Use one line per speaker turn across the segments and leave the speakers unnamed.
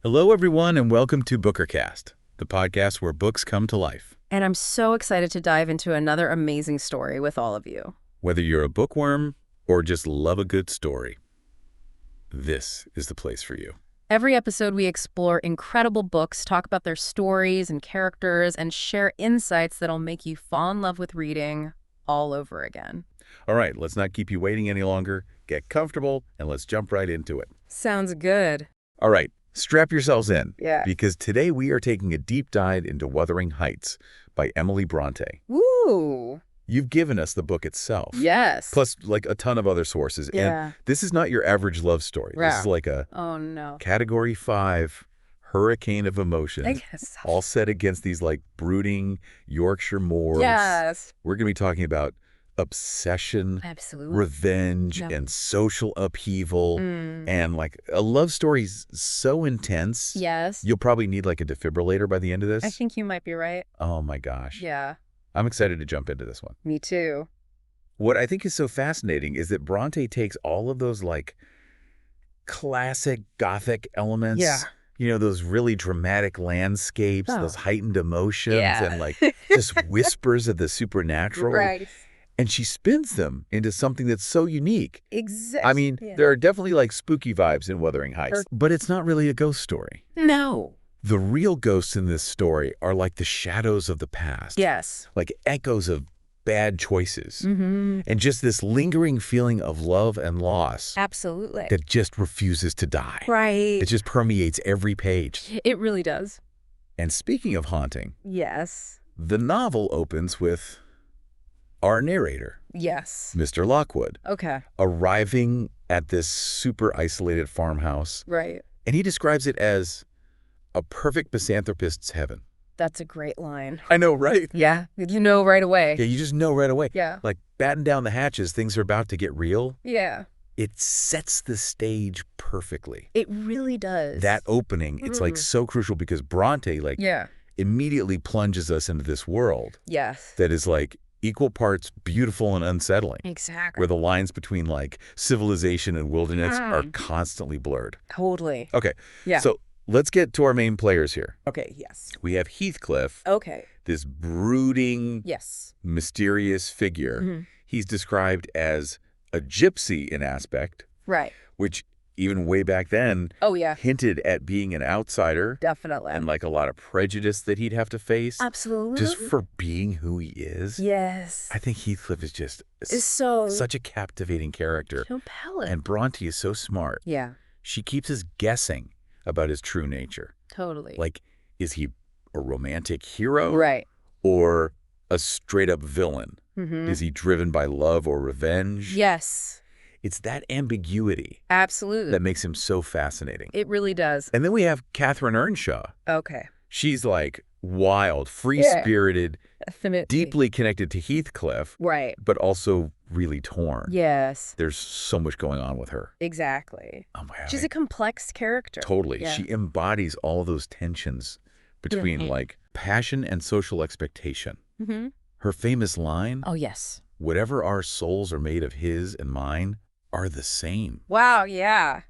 Hello, everyone, and welcome to Bookercast, the podcast where books come to life.
And I'm so excited to dive into another amazing story with all of you.
Whether you're a bookworm or just love a good story, this is the place for you.
Every episode, we explore incredible books, talk about their stories and characters, and share insights that'll make you fall in love with reading all over again.
All right, let's not keep you waiting any longer. Get comfortable, and let's jump right into it.
Sounds good.
All right, strap yourselves in.
Yeah.
Because today we are taking a deep dive into Wuthering Heights by Emily Brontë.
Woo!
You've given us the book itself.
Yes.
Plus, like, a ton of other sources.
Yeah.
And this is not your average love story.
Yeah.
This is like a
Oh, no.
Category 5 hurricane of emotions.
I guess so.
All set against these, like, brooding Yorkshire moors.
Yes.
We're going to be talking about obsession,
Absolutely.
revenge,
Yep.
and social upheaval. And, like, a love story's so intense.
Yes.
You'll probably need, like, a defibrillator by the end of this.
I think you might be right.
Oh, my gosh.
Yeah.
I'm excited to jump into this one.
Me too.
What I think is so fascinating is that Brontë takes all of those, like, classic Gothic elements.
Yeah.
You know, those really dramatic landscapes, those heightened emotions,
Yeah.
and, like, just whispers of the supernatural.
Right.
And she spins them into something that's so unique.
Exactly.
I mean, there are definitely, like, spooky vibes in Wuthering Heights, but it's not really a ghost story.
No.
The real ghosts in this story are like the shadows of the past.
Yes.
Like echoes of bad choices.
Mm-hmm.
And just this lingering feeling of love and loss
Absolutely.
that just refuses to die.
Right.
It just permeates every page.
It really does.
And speaking of haunting,
Yes.
the novel opens with our narrator,
Yes.
Mr. Lockwood,
Okay.
arriving at this super isolated farmhouse.
Right.
And he describes it as a perfect misanthropist's heaven.
That's a great line.
I know, right?
Yeah. You know right away.
Yeah, you just know right away.
Yeah.
Like, batten down the hatches, things are about to get real.
Yeah.
It sets the stage perfectly.
It really does.
That opening, it's like so crucial because Brontë, like,
Yeah.
immediately plunges us into this world
Yes.
that is, like, equal parts beautiful and unsettling,
Exactly.
where the lines between, like, civilization and wilderness are constantly blurred.
Totally.
Okay,
Yeah.
so let's get to our main players here.
Okay. Yes.
We have Heathcliff,
Okay.
this brooding,
Yes.
mysterious figure.
Mhm.
He's described as a gypsy in aspect,
Right.
which even way back then
Oh, yeah.
hinted at being an outsider
Definitely.
and, like, a lot of prejudice that he'd have to face
Absolutely.
just for being who he is.
Yes.
I think Heathcliff is just
It's so
such a captivating character.
compelling.
And Brontë is so smart.
Yeah.
She keeps us guessing about his true nature.
Totally.
Like, is he a romantic hero?
Right.
Or a straight-up villain?
Mm-hmm.
Is he driven by love or revenge?
Yes.
It's that ambiguity
Absolutely.
that makes him so fascinating.
It really does.
And then we have Catherine Earnshaw.
Okay.
She's, like, wild, free-spirited,
Definitely.
deeply connected to Heathcliff,
Right.
but also really torn.
Yes.
There's so much going on with her.
Exactly.
Oh my God.
She's a complex character.
Totally.
Yeah.
She embodies all those tensions between, like, passion and social expectation.
Mm-hmm.
Her famous line,
Oh, yes.
whatever our souls are made of his and mine, are the same.
Wow, yeah.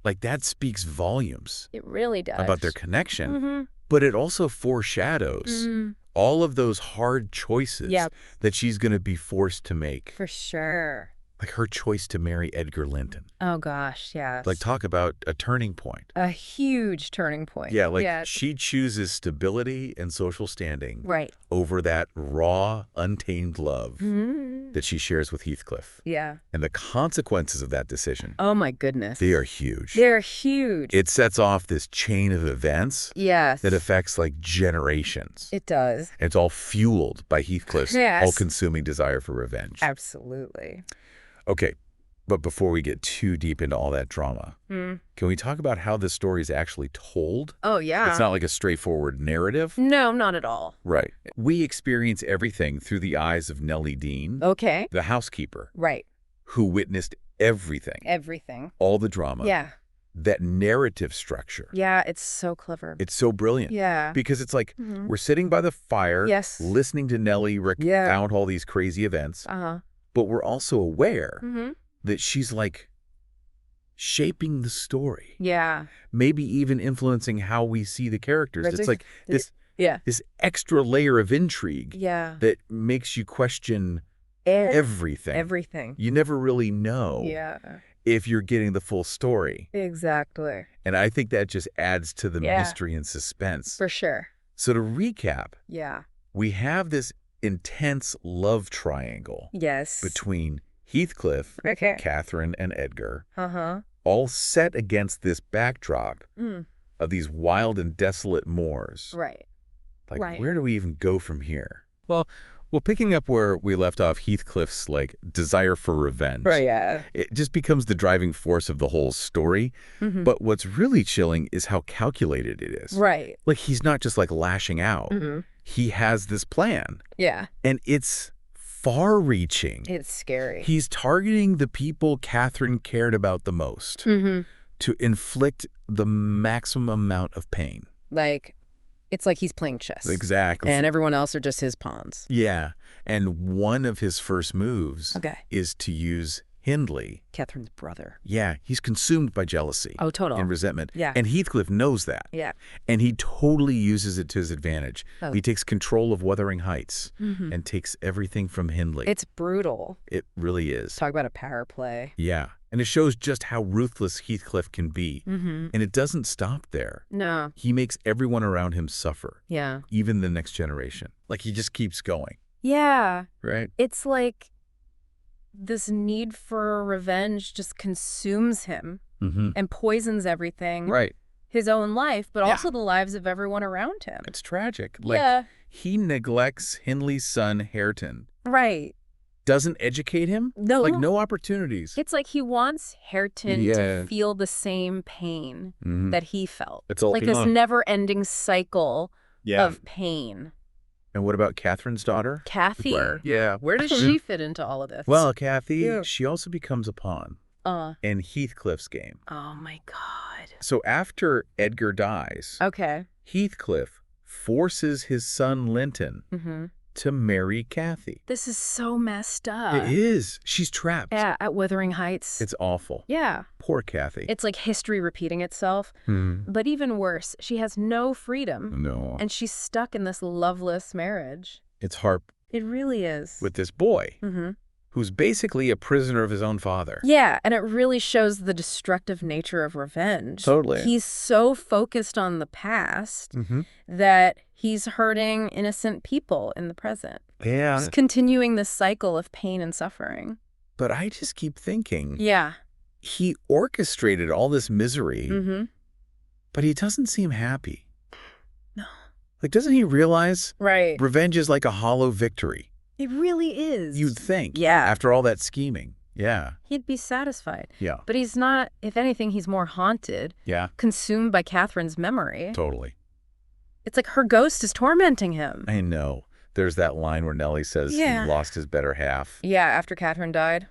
Like, that speaks volumes
It really does.
about their connection,
Mm-hmm.
but it also foreshadows all of those hard choices
Yep.
that she's going to be forced to make.
For sure.
Like her choice to marry Edgar Linton.
Oh, gosh, yes.
Like, talk about a turning point.
A huge turning point.
Yeah, like
Yes.
she chooses stability and social standing
Right.
over that raw, untamed love
Mm-hmm.
that she shares with Heathcliff.
Yeah.
And the consequences of that decision,
Oh, my goodness.
they are huge.
They're huge.
It sets off this chain of events
Yes.
that affects, like, generations.
It does.
It's all fueled by Heathcliff's
Yes.
all-consuming desire for revenge.
Absolutely.
Okay, but before we get too deep into all that drama,
Mm.
can we talk about how this story is actually told?
Oh, yeah.
It's not like a straightforward narrative.
No, not at all.
Right. We experience everything through the eyes of Nellie Dean,
Okay.
the housekeeper,
Right.
who witnessed everything,
Everything.
all the drama.
Yeah.
That narrative structure.
Yeah, it's so clever.
It's so brilliant.
Yeah.
Because it's like,
Mhm.
we're sitting by the fire,
Yes.
listening to Nellie recount all these crazy events,
Uh-huh.
but we're also aware
Mm-hmm.
that she's, like, shaping the story.
Yeah.
Maybe even influencing how we see the characters. It's like this
Yeah.
this extra layer of intrigue
Yeah.
that makes you question everything.
Everything.
You never really know
Yeah.
if you're getting the full story.
Exactly.
And I think that just adds to the
Yeah.
mystery and suspense.
For sure.
So to recap,
Yeah.
we have this intense love triangle
Yes.
between Heathcliff,
Okay.
Catherine, and Edgar,
Uh-huh.
all set against this backdrop
Mm.
of these wild and desolate moors.
Right.
Like,
Right.
where do we even go from here? Well, picking up where we left off, Heathcliff's, desire for revenge.
Right, yeah.
It just becomes the driving force of the whole story.
Mm-hmm.
But what's really chilling is how calculated it is.
Right.
Like, he's not just, lashing out.
Mm-hmm.
He has this plan.
Yeah.
And it's far-reaching.
It's scary.
He's targeting the people Catherine cared about the most
Mm-hmm.
to inflict the maximum amount of pain.
It's like he's playing chess.
Exactly.
And everyone else are just his pawns.
Yeah. And one of his first moves is to use Hindley.
Catherine's brother.
Yeah, he's consumed by jealousy.
Oh, total.
And resentment.
Yeah.
And Heathcliff knows that.
Yeah.
And he totally uses it to his advantage.
Oh.
He takes control of Wuthering Heights
Mm-hmm.
and takes everything from Hindley.
It's brutal.
It really is.
Talk about a power play.
Yeah. And it shows just how ruthless Heathcliff can be.
Mm-hmm.
And it doesn't stop there.
No.
He makes everyone around him suffer,
Yeah.
even the next generation. He just keeps going,
Yeah.
right?
It's like this need for revenge just consumes him
Mm-hmm.
and poisons everything.
Right.
His own life, but
Yeah.
also the lives of everyone around him.
It's tragic.
Yeah.
He neglects Hindley's son, Hareton.
Right.
Doesn't educate him.
No.
No opportunities.
It's like he wants Hareton
Yeah.
to feel the same pain
Mhm.
that he felt.
It's all
like this never-ending cycle of pain.
And what about Catherine's daughter?
Kathy.
Where
does she fit into all of this?
Well, Kathy,
Yeah.
she also becomes a pawn in Heathcliff's game.
Oh my God.
So after Edgar dies,
Okay.
Heathcliff forces his son Linton
Mm-hmm.
to marry Kathy.
This is so messed up.
It is. She's trapped.
Yeah, at Wuthering Heights.
It's awful.
Yeah.
Poor Kathy.
It's like history repeating itself. But even worse, she has no freedom.
No.
And she's stuck in this loveless marriage.
It's hard
It really is.
with this boy,
Mm-hmm.
who's basically a prisoner of his own father.
Yeah, and it really shows the destructive nature of revenge.
Totally.
He's so focused on the past
Mm-hmm.
that he's hurting innocent people in the present.
Yeah.
Just continuing this cycle of pain and suffering.
But I just keep thinking,
Yeah.
he orchestrated all this misery,
Mm-hmm.
but he doesn't seem happy.
No.
Doesn't he realize
Right.
revenge is like a hollow victory?
It really is.
You'd think.
Yeah.
After all that scheming. Yeah.
He'd be satisfied.
Yeah.
But he's not. If anything, he's more haunted,
Yeah.
consumed by Catherine's memory.
Totally.
It's like her ghost is tormenting him.
I know. There's that line where Nellie says
Yeah.
he lost his better half.
Yeah, after Catherine died.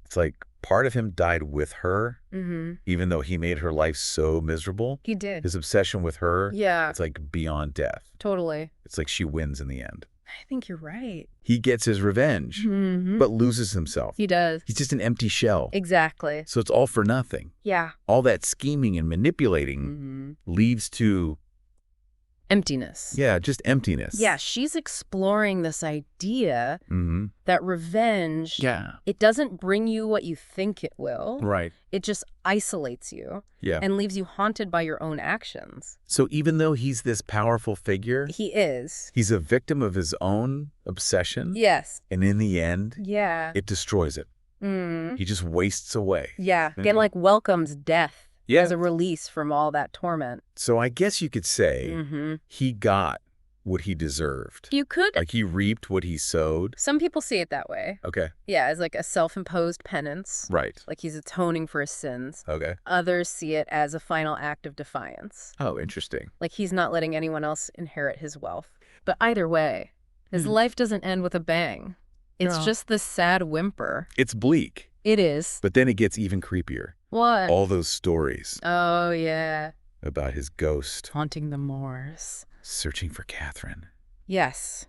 It's like part of him died with her,
Mm-hmm.
even though he made her life so miserable.
He did.
His obsession with her,
Yeah,
it's like beyond death.
totally.
It's like she wins in the end.
I think you're right.
He gets his revenge,
Mm-hmm.
but loses himself.
He does.
He's just an empty shell.
Exactly.
So it's all for nothing.
Yeah.
All that scheming and manipulating
Mm-hmm.
leads to,
Emptiness.
yeah, just emptiness.
Yeah, she's exploring this idea
Mm-hmm.
that revenge,
Yeah.
it doesn't bring you what you think it will.
Right.
It just isolates you
Yeah.
and leaves you haunted by your own actions.
So even though he's this powerful figure,
He is.
he's a victim of his own obsession.
Yes.
And in the end,
Yeah.
it destroys it.
Mm.
He just wastes away.
Yeah.
Mhm.
Again, like welcomes death
Yeah.
as a release from all that torment.
So I guess you could say
Mm-hmm.
he got what he deserved.
You could.
Like he reaped what he sowed.
Some people see it that way.
Okay.
Yeah, as like a self-imposed penance.
Right.
Like he's atoning for his sins.
Okay.
Others see it as a final act of defiance.
Oh, interesting.
Like he's not letting anyone else inherit his wealth. But either way, his
Hmm.
life doesn't end with a bang. It's
No.
just this sad whimper.
It's bleak,
It is.
but then it gets even creepier.
What?
All those stories
Oh, yeah.
about his ghost
Haunting the moors.
searching for Catherine.
Yes.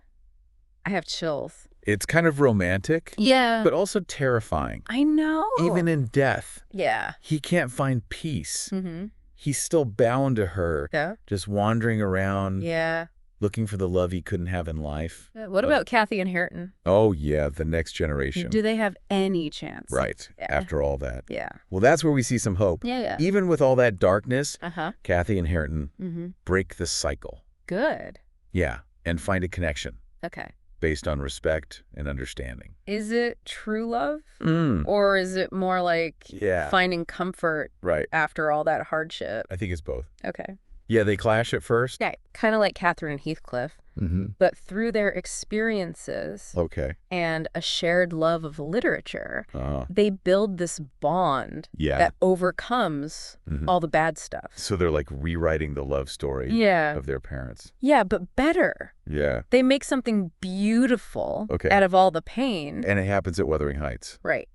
I have chills.
It's kind of romantic,
Yeah.
but also terrifying.
I know.
Even in death,
Yeah.
he can't find peace.
Mm-hmm.
He's still bound to her,
Yeah.
just wandering around,
Yeah.
looking for the love he couldn't have in life.
What about Kathy and Hareton?
Oh, yeah, the next generation.
Do they have any chance?
Right,
Yeah.
after all that.
Yeah.
Well, that's where we see some hope.
Yeah.
Even with all that darkness,
Uh-huh.
Kathy and Hareton
Mm-hmm.
break the cycle.
Good.
Yeah, and find a connection
Okay.
based on respect and understanding.
Is it true love?
Mm.
Or is it more like
Yeah.
finding comfort
Right.
after all that hardship?
I think it's both.
Okay.
Yeah, they clash at first.
Yeah, kind of like Catherine and Heathcliff,
Mm-hmm.
but through their experiences
Okay.
and a shared love of literature,
Uh,
they build this bond
yeah.
that overcomes
Mhm.
all the bad stuff.
So they're like rewriting the love story
Yeah.
of their parents.
Yeah, but better.
Yeah.
They make something beautiful
Okay.
out of all the pain.
And it happens at Wuthering Heights.
Right.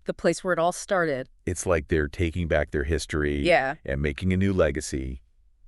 The place where it all started.
It's like they're taking back their history
Yeah.
and making a new legacy.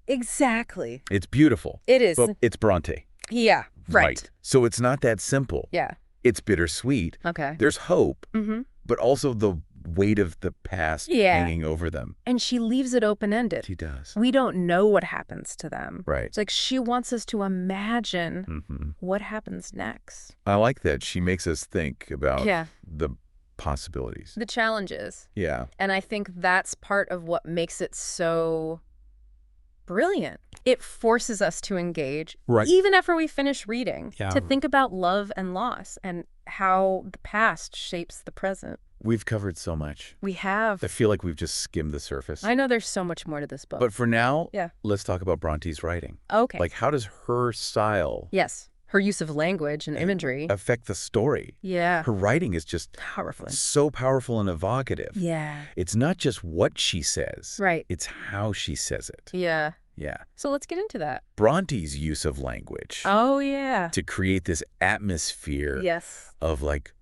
Exactly.
It's beautiful.
It is.
But it's Brontë.
Yeah. Right.
So it's not that simple.
Yeah.
It's bittersweet.
Okay.
There's hope,
Mm-hmm.
but also the weight of the past
Yeah.
hanging over them.
And she leaves it open-ended.
She does.
We don't know what happens to them.
Right.
It's like she wants us to imagine
Mm-hmm.
what happens next.
I like that. She makes us think about
Yeah.
the possibilities.
The challenges.
Yeah.
And I think that's part of what makes it so brilliant. It forces us to engage,
Right.
even after we finish reading,
Yeah.
to think about love and loss and how the past shapes the present.
We've covered so much.
We have.
I feel like we've just skimmed the surface.
I know there's so much more to this book.
But for now,
Yeah.
let's talk about Bronte's writing.
Okay.
Like, how does her style
Yes. Her use of language and imagery.
affect the story?
Yeah.
Her writing is just
Powerful.
so powerful and evocative.
Yeah.
It's not just what she says.
Right.
It's how she says it.
Yeah.
Yeah.
So let's get into that.
Bronte's use of language
Oh, yeah.
to create this atmosphere
Yes.
of like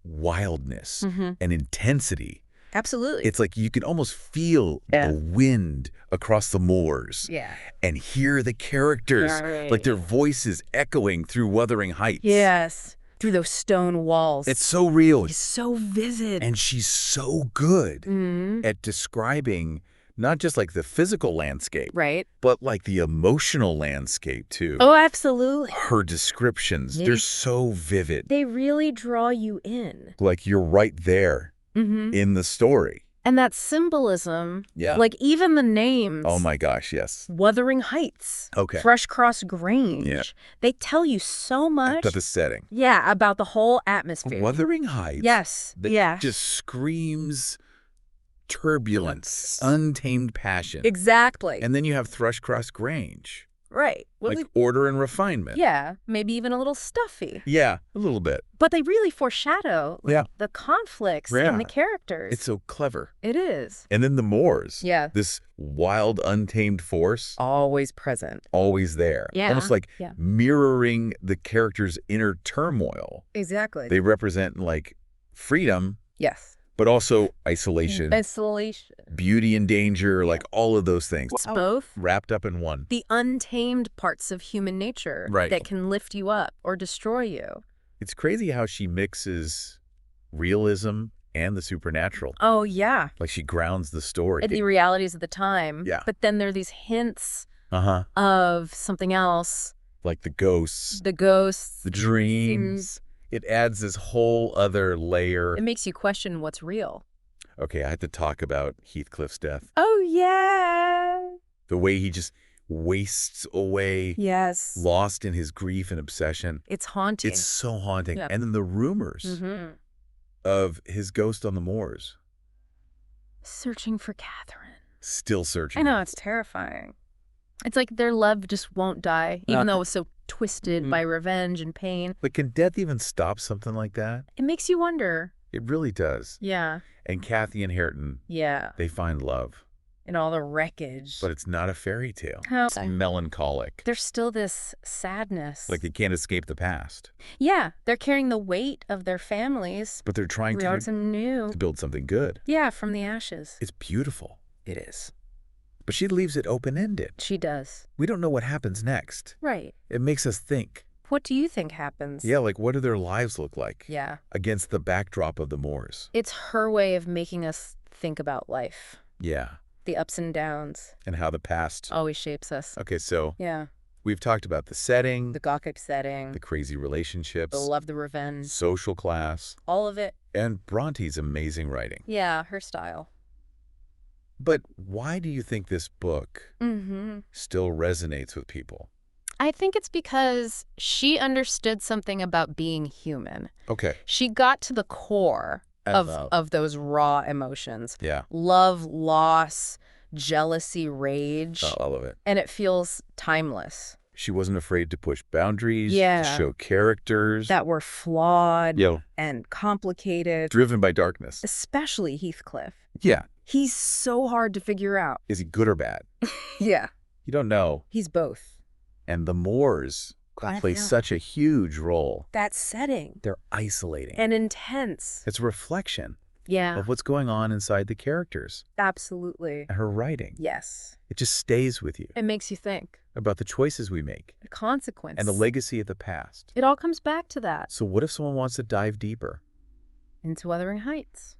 wildness
Mm-hmm.
and intensity.
Absolutely.
It's like you can almost feel
Yeah.
the wind across the moors
Yeah.
and hear the characters,
Right.
like their voices echoing through Wuthering Heights.
Yes. Through those stone walls.
It's so real.
It's so vivid.
And she's so good
Mhm.
at describing not just like the physical landscape,
Right.
but like the emotional landscape too.
Oh, absolutely.
Her descriptions,
Yeah.
they're so vivid.
They really draw you in.
Like you're right there
Mm-hmm.
in the story.
And that symbolism,
Yeah.
like even the names.
Oh my gosh, yes.
Wuthering Heights.
Okay.
Fresh Cross Grange.
Yeah.
They tell you so much.
But the setting.
Yeah, about the whole atmosphere.
Wuthering Heights.
Yes.
That
Yeah.
just screams turbulence, untamed passion.
Exactly.
And then you have Thrushcross Grange,
right. Well,
like order and refinement.
yeah, maybe even a little stuffy.
Yeah, a little bit.
But they really foreshadow like,
Yeah.
the conflicts
Yeah.
and the characters.
It's so clever.
It is.
And then the moors.
Yeah.
This wild, untamed force,
Always present.
always there.
Yeah.
Almost like
Yeah.
mirroring the character's inner turmoil.
Exactly.
They represent like freedom,
yes.
but also isolation,
Isolation.
beauty and danger, like all of those things.
It's both
Wrapped up in one.
the untamed parts of human nature
Right.
that can lift you up or destroy you.
It's crazy how she mixes realism and the supernatural.
Oh, yeah.
Like she grounds the story.
The realities of the time.
Yeah.
But then there are these hints
Uh-huh.
of something else.
Like the ghosts,
The ghosts.
the dreams. It adds this whole other layer.
It makes you question what's real.
Okay, I had to talk about Heathcliff's death.
Oh, yeah.
The way he just wastes away,
Yes.
lost in his grief and obsession.
It's haunting.
It's so haunting.
Yeah.
And then the rumors
Mm-hmm.
of his ghost on the moors.
Searching for Catherine.
Still searching.
I know, it's terrifying. It's like their love just won't die, even though it was so twisted by revenge and pain.
But can death even stop something like that?
It makes you wonder.
It really does.
Yeah.
And Kathy and Hareton,
Yeah.
they find love.
And all the wreckage.
But it's not a fairy tale.
How-
It's melancholic.
There's still this sadness.
Like they can't escape the past.
Yeah, they're carrying the weight of their families.
But they're trying
We are
to
some new.
build something good.
Yeah, from the ashes.
It's beautiful.
It is.
But she leaves it open-ended.
She does.
We don't know what happens next.
Right.
It makes us think.
What do you think happens?
Yeah, like what do their lives look like
Yeah.
against the backdrop of the moors?
It's her way of making us think about life.
Yeah,
The ups and downs.
and how the past...
Always shapes us.
Okay, so
Yeah.
we've talked about the setting,
The Gothic setting.
the crazy relationships,
The love, the revenge.
social class,
All of it.
and Bronte's amazing writing.
Yeah, her style.
But why do you think this book still resonates with people?
I think it's because she understood something about being human.
Okay.
She got to the core
Of
of those raw emotions.
Yeah,
Love, loss, jealousy, rage.
all of it.
And it feels timeless.
She wasn't afraid to push boundaries, to
Yeah.
show characters.
That were flawed
Yo,
and complicated.
driven by darkness.
Especially Heathcliff.
Yeah.
He's so hard to figure out.
Is he good or bad?
Yeah.
You don't know.
He's both.
And the moors play such a huge role.
That setting.
They're isolating.
And intense.
It's a reflection
Yeah,
of what's going on inside the characters.
absolutely.
And her writing,
Yes.
it just stays with you
It makes you think.
about the choices we make
The consequence.
and the legacy of the past.
It all comes back to that.
So what if someone wants to dive deeper?
Into Wuthering Heights.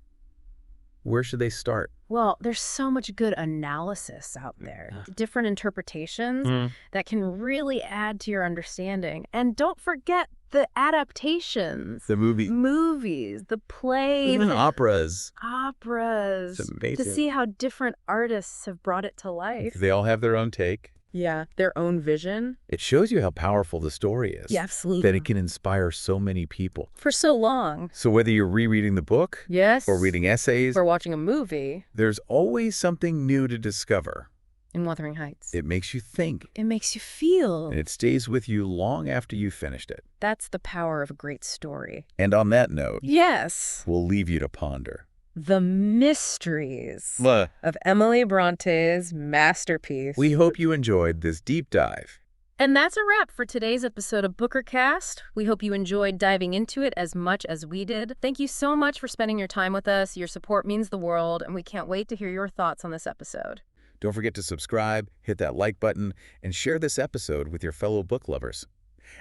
Where should they start?
Well, there's so much good analysis out there, different interpretations that can really add to your understanding. And don't forget the adaptations.
The movie.
Movies, the plays,
Even operas.
operas.
It's amazing.
To see how different artists have brought it to life.
They all have their own take.
Yeah, their own vision.
It shows you how powerful the story is.
Yeah, absolutely.
That it can inspire so many people.
For so long.
So whether you're rereading the book
Yes.
or reading essays,
Or watching a movie.
there's always something new to discover.
In Wuthering Heights.
It makes you think,
It makes you feel.
and it stays with you long after you've finished it.
That's the power of a great story.
And on that note,
Yes.
we'll leave you to ponder.
The mysteries of Emily Bronte's masterpiece.
We hope you enjoyed this deep dive.
And that's a wrap for today's episode of Bookercast. We hope you enjoyed diving into it as much as we did. Thank you so much for spending your time with us. Your support means the world, and we can't wait to hear your thoughts on this episode.
Don't forget to subscribe, hit that like button, and share this episode with your fellow book lovers.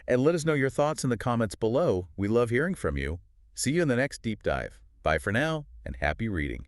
And let us know your thoughts in the comments below. We love hearing from you. See you in the next deep dive. Bye for now, and happy reading.